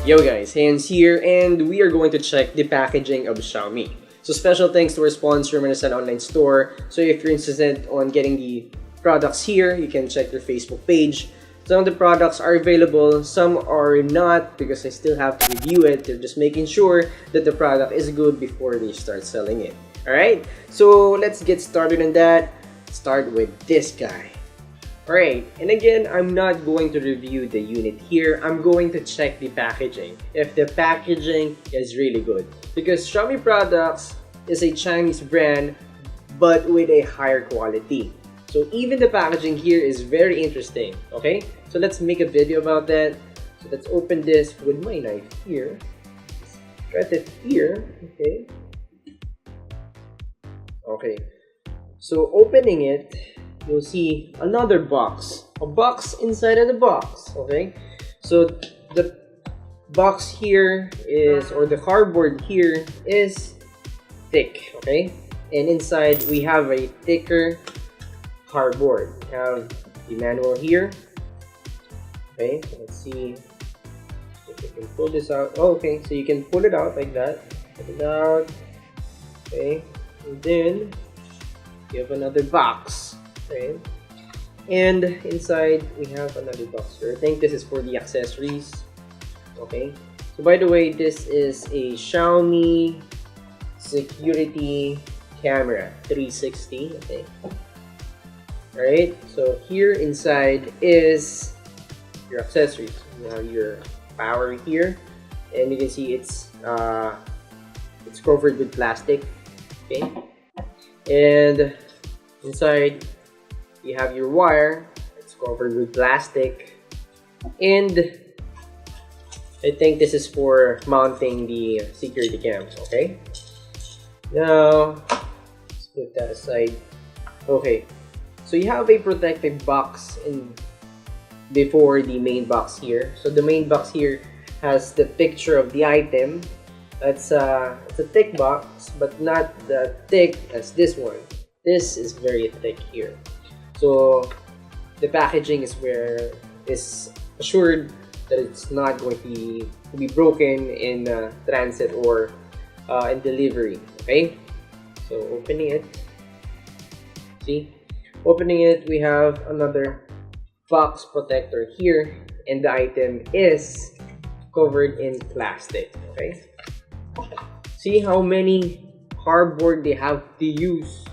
Yo guys, Hans here, and we are going to check the packaging of Xiaomi. So special thanks to our sponsor, Mijia online store. So if you're interested on getting the products here, you can check their Facebook page. Some of the products are available, some are not because I still have to review it. They're just making sure that the product is good before they start selling it. Alright, so let's get started on that. Start with this guy. Alright, and again, I'm not going to review the unit here. I'm going to check the packaging. If the packaging is really good. Because Xiaomi products is a Chinese brand but with a higher quality. So even the packaging here is very interesting. Okay, so let's make a video about that. So let's open this with my knife here. Cut it here. Okay, so opening it, you'll see another box. A box inside of the box. Okay, so the box here is, or the cardboard here is thick. Okay, and inside we have a thicker cardboard. We have the manual here. Okay, so let's see if we can pull this out. Oh, okay, so you can pull it out like that. Pull it out. Okay, and then you have another box. Okay, and inside we have another box here. I think this is for the accessories. Okay, so by the way, this is a Xiaomi security camera 360. Okay, alright, so here inside is your accessories. You have your power here, and you can see it's covered with plastic. Okay, and inside you have your wire. It's covered with plastic, and I think this is for mounting the security cams. Okay, now let's put that aside. Okay, so you have a protective box in before the main box here. So the main box here has the picture of the item. It's a thick box, but not that thick as this one. This is very thick here. So the packaging is assured that it's not going to be broken in transit or in delivery. Okay, so opening it, see, opening it, we have another box protector here, and the item is covered in plastic. Okay, see how many cardboard they have to use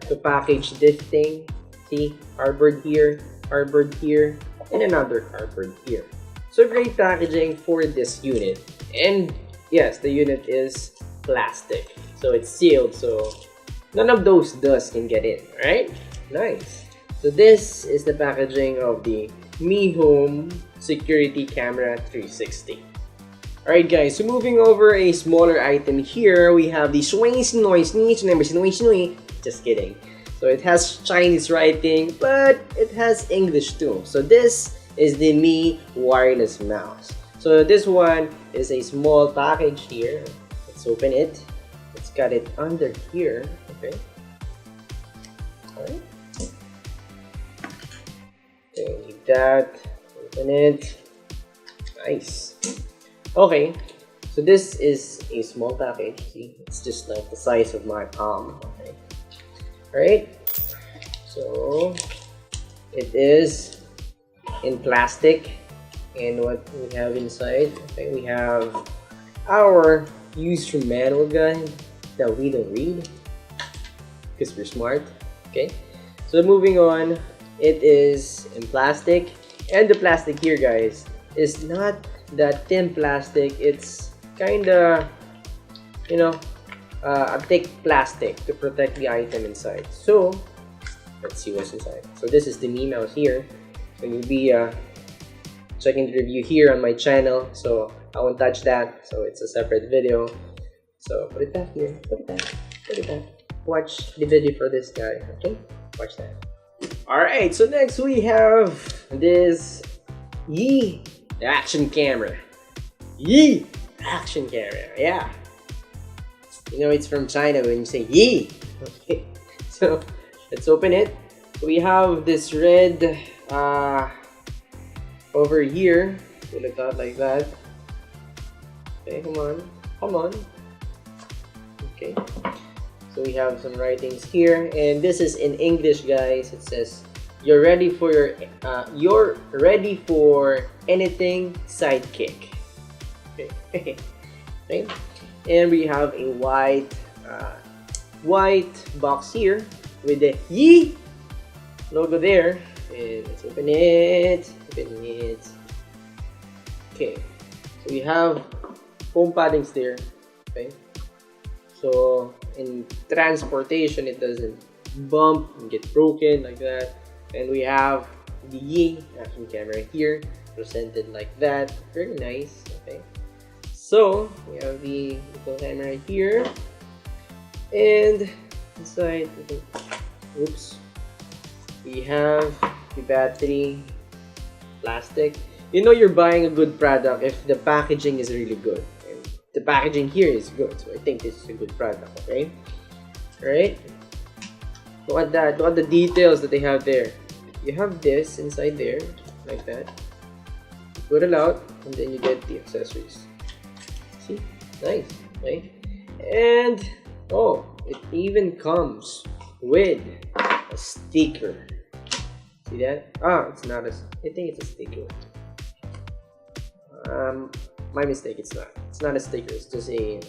to package this thing. See, cardboard here, and another cardboard here. So great packaging for this unit. And yes, the unit is plastic, so it's sealed, so none of those dust can get in. Right? Nice. So this is the packaging of the Mi Home Security Camera 360. Alright guys, so moving over a smaller item here, we have the just kidding. So it has Chinese writing, but it has English too. So this is the Mi wireless mouse. So this one is a small package here. Let's open it. Let's cut it under here. Okay. Alright. Okay, like that. Open it. Nice. Okay, so this is a small package. See, it's just like the size of my palm. Okay. Alright, so it is in plastic, and what we have inside, okay, we have our user manual guide that we don't read because we're smart. Okay, so moving on, it is in plastic, and the plastic here, guys, is not that thin plastic. It's kinda, you know, a thick plastic to protect the item inside. So let's see what's inside. So this is the Mi mouse here. So you'll be checking the review here on my channel, so I won't touch that, so it's a separate video. So put it back here, put it back. Watch the video for this guy. Okay, watch that. Alright, so next we have this Yi action camera. Yi action camera, yeah. You know it's from China when you say Yi. Okay, so let's open it. We have this red over here. Pull it out like that. Okay, come on, come on. Okay, so we have some writings here, and this is in English, guys. It says, "You're ready for anything, sidekick." Okay, okay, and we have a white box here with the Yi logo there. And let's open it. Okay, so we have foam paddings there. Okay, so in transportation it doesn't bump and get broken like that. And we have the Yi action camera here, presented like that. Very nice. Okay, so we have the little camera here, and inside, oops, we have the battery, plastic. You know you're buying a good product if the packaging is really good. And the packaging here is good, so I think this is a good product. Okay, all right. Look at that. Look at the details that they have there. You have this inside there, like that. You put it out, and then you get the accessories. See, nice, right? And oh, it even comes with a sticker. See that? Ah, it's not a. I think it's a sticker. My mistake. It's not. It's not a sticker. It's just a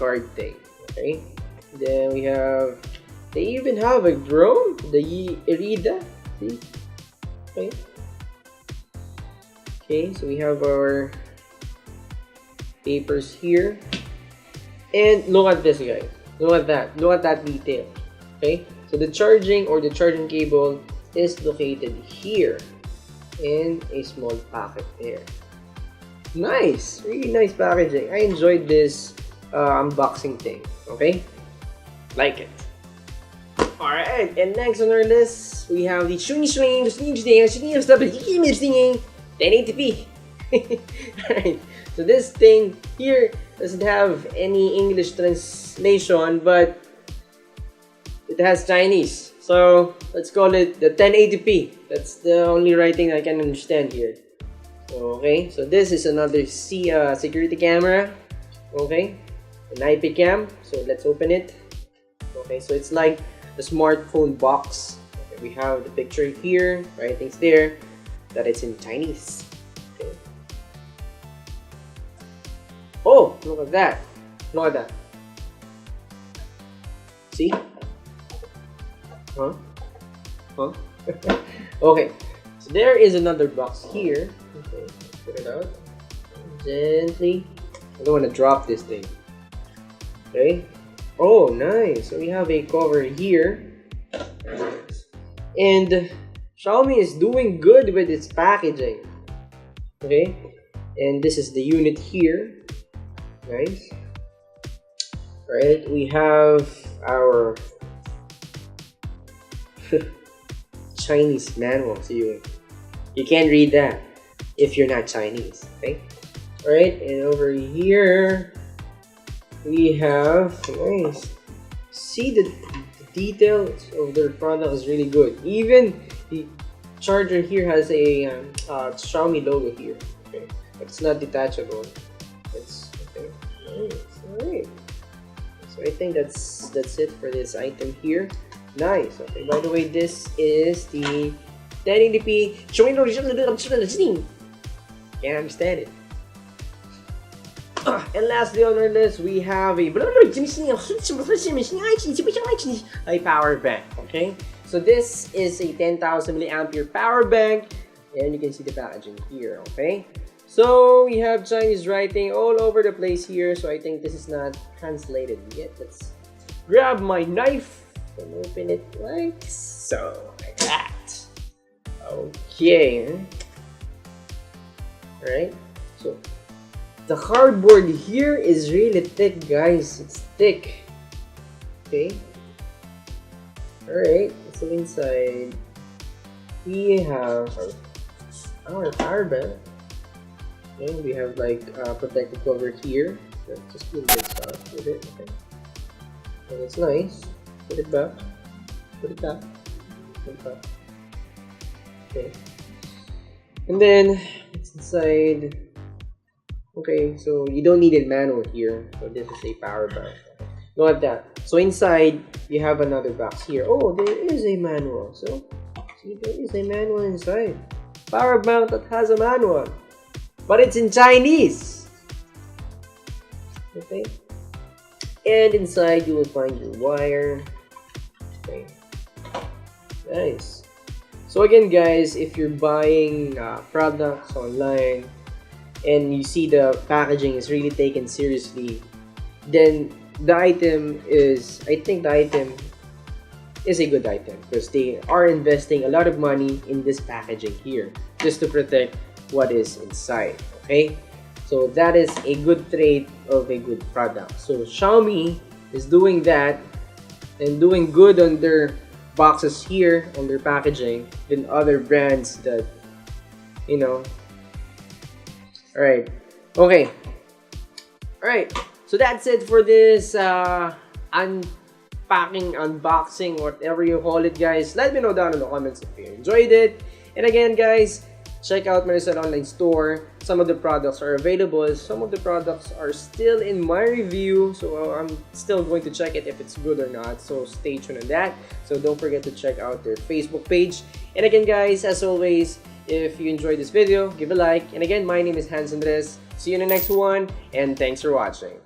card thing. Okay. Then we have. They even have a drone. The Irida. See? Okay. Okay. So we have our papers here. And look at this, guys. Look at that. Look at that detail. Okay. So the charging cable is located here in a small packet there. Nice, really nice packaging. I enjoyed this unboxing thing. Okay, like it. All right, and next on our list we have the 1080p. Alright, so this thing here doesn't have any English translation, but it has Chinese. So let's call it the 1080p. That's the only writing I can understand here. Okay, so this is another security camera. Okay, an IP cam. So let's open it. Okay, so it's like the smartphone box. Okay, we have the picture here, writings there, that it's in Chinese. Okay. Oh, look at that. Look at that. See? Huh? Huh? Okay, so there is another box here. Okay, put it out gently. I don't want to drop this thing. Okay. Oh, nice. So we have a cover here, and Xiaomi is doing good with its packaging. Okay, and this is the unit here. Nice. Right. We have our Chinese manual, so you can't read that if you're not Chinese. Okay. All right, and over here we have, nice. See the details of their product is really good. Even the charger here has a Xiaomi logo here. Okay, but it's not detachable. It's okay. Nice. All right. So I think that's it for this item here. Nice. Okay. By the way, this is the 1080p. Can't understand it. And lastly on our list, we have a power bank. Okay, so this is a 10,000 milliampere power bank, and you can see the packaging here. Okay, so we have Chinese writing all over the place here, so I think this is not translated yet. Let's grab my knife and open it like so, like that. Okay, all right, so the cardboard here is really thick, guys. It's thick. Okay. Alright, so inside we have our power bank. Okay, we have like a protective cover here. Let's just clean this out with it. Okay. And it's nice. Put it back. Put it back. Put it back. Okay. And then it's inside. Okay, so you don't need a manual here. So this is a power bank. Look at that. So inside, you have another box here. Oh, there is a manual. So, see, there is a manual inside. Power bank that has a manual. But it's in Chinese. Okay. And inside, you will find your wire. Okay. Nice. So again, guys, if you're buying products online and you see the packaging is really taken seriously, then the item is, I think the item is a good item because they are investing a lot of money in this packaging here just to protect what is inside. Okay, so that is a good trait of a good product. So Xiaomi is doing that and doing good on their boxes here, on their packaging, than other brands that, you know. Alright, okay, alright, so that's it for this unpacking, unboxing, whatever you call it, guys. Let me know down in the comments if you enjoyed it. And again, guys, check out my online store. Some of the products are available. Some of the products are still in my review. So I'm still going to check it if it's good or not. So stay tuned on that. So don't forget to check out their Facebook page. And again, guys, as always, if you enjoyed this video, give a like. And again, my name is Hans. See you in the next one. And thanks for watching.